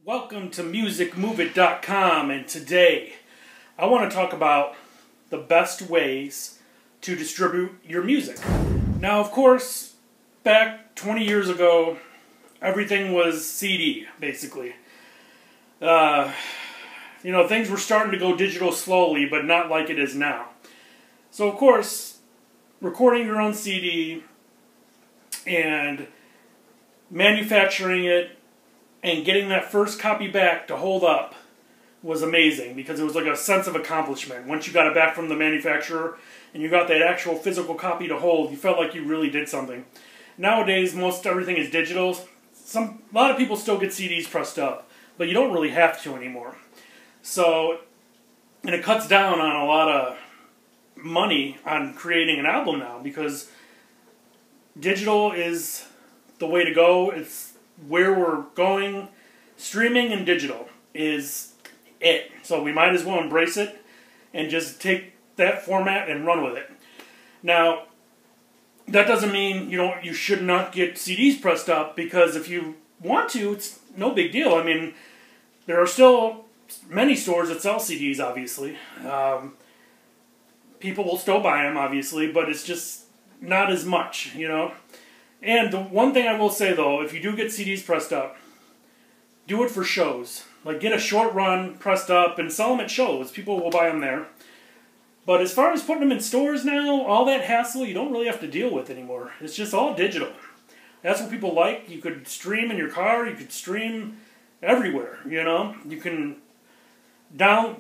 Welcome to musicmoveit.com, and today I want to talk about the best ways to distribute your music. Now, of course, back 20 years ago, everything was CD, basically. Things were starting to go digital slowly, but not like it is now. So, of course, recording your own CD and manufacturing it and getting that first copy back to hold up was amazing, because it was like a sense of accomplishment. Once you got it back from the manufacturer and you got that actual physical copy to hold, you felt like you really did something. Nowadays, most everything is digital. A lot of people still get CDs pressed up, but you don't really have to anymore. So, and it cuts down on a lot of money on creating an album now, because digital is the way to go. It's where we're going. Streaming and digital is it. So we might as well embrace it and just take that format and run with it. Now, that doesn't mean you should not get CDs pressed up, because if you want to, it's no big deal. I mean, there are still many stores that sell CDs, obviously. People will still buy them, obviously, but it's just not as much, And the one thing I will say, though, if you do get CDs pressed up, do it for shows. Like, get a short run pressed up and sell them at shows. People will buy them there. But as far as putting them in stores now, all that hassle you don't really have to deal with anymore. It's just all digital. That's what people like. You could stream in your car. You could stream everywhere, You can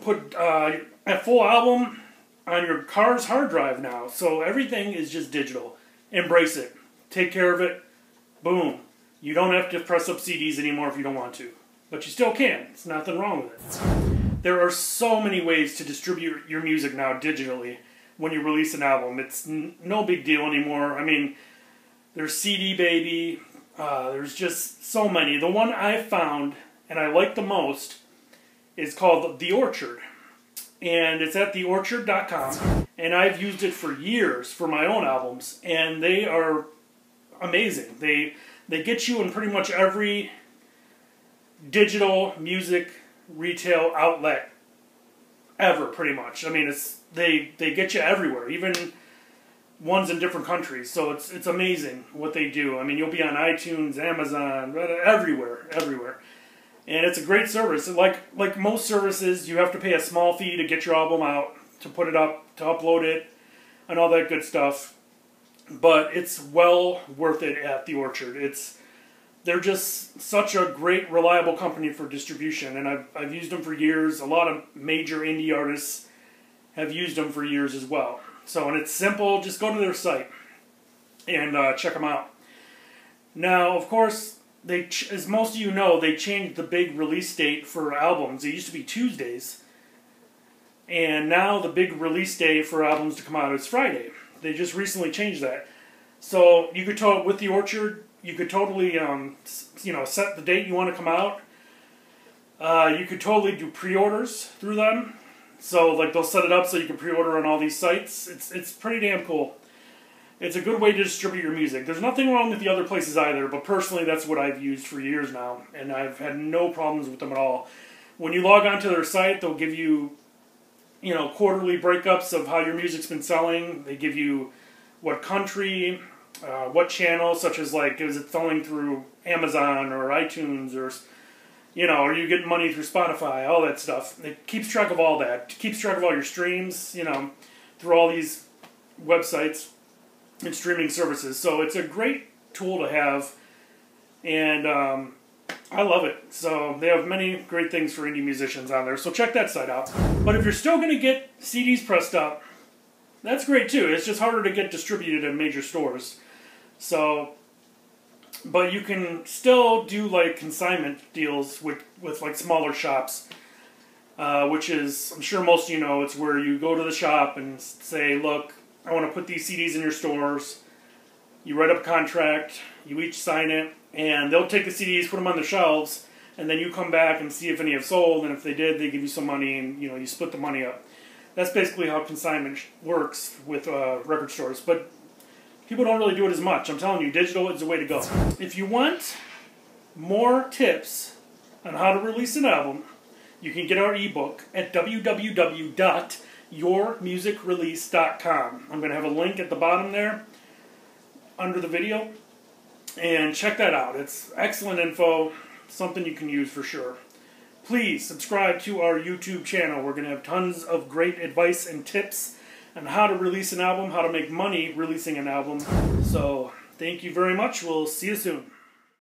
put a full album on your car's hard drive now. So everything is just digital. Embrace it. Take care of it. Boom. You don't have to press up CDs anymore if you don't want to. But you still can. There's nothing wrong with it. There are so many ways to distribute your music now digitally when you release an album. It's no big deal anymore. I mean, there's CD Baby. There's just so many. The one I found and I like the most is called The Orchard. And it's at theorchard.com. And I've used it for years for my own albums. And they are amazing. They get you in pretty much every digital music retail outlet ever, pretty much. I mean, they get you everywhere, even ones in different countries. So it's amazing what they do. I mean, you'll be on iTunes, Amazon, everywhere. And it's a great service. Like most services, you have to pay a small fee to get your album out, to put it up, to upload it, and all that good stuff. But it's well worth it at The Orchard. They're just such a great, reliable company for distribution, and I've used them for years. A lot of major indie artists have used them for years as well. So, and it's simple. Just go to their site and check them out. Now, of course, as most of you know, they changed the big release date for albums. It used to be Tuesdays, and now the big release day for albums to come out is Friday. They just recently changed that. So you could with The Orchard, you could totally set the date you want to come out. You could totally do pre-orders through them. So like they'll set it up so you can pre-order on all these sites. It's pretty damn cool. It's a good way to distribute your music. There's nothing wrong with the other places either, but personally that's what I've used for years now, and I've had no problems with them at all. When you log onto their site, they'll give you quarterly breakups of how your music's been selling. They give you what country, what channel, such as like, is it selling through Amazon or iTunes, or, are you getting money through Spotify, all that stuff. It keeps track of all that. It keeps track of all your streams, through all these websites and streaming services. So it's a great tool to have, and I love it. So they have many great things for indie musicians on there. So check that site out. But if you're still going to get CDs pressed up, that's great too. It's just harder to get distributed in major stores. So, but you can still do like consignment deals with like smaller shops, which is, I'm sure most of you know, it's where you go to the shop and say, look, I want to put these CDs in your stores. You write up a contract, you each sign it, and they'll take the CDs, put them on their shelves, and then you come back and see if any have sold, and if they did, they give you some money, and you split the money up. That's basically how consignment works with record stores, but people don't really do it as much. I'm telling you, digital is the way to go. If you want more tips on how to release an album, you can get our ebook at www.yourmusicrelease.com. I'm going to have a link at the bottom there under the video, and check that out. It's excellent info, something you can use for sure. Please subscribe to our YouTube channel. We're going to have tons of great advice and tips on how to release an album, how to make money releasing an album. So, thank you very much. We'll see you soon.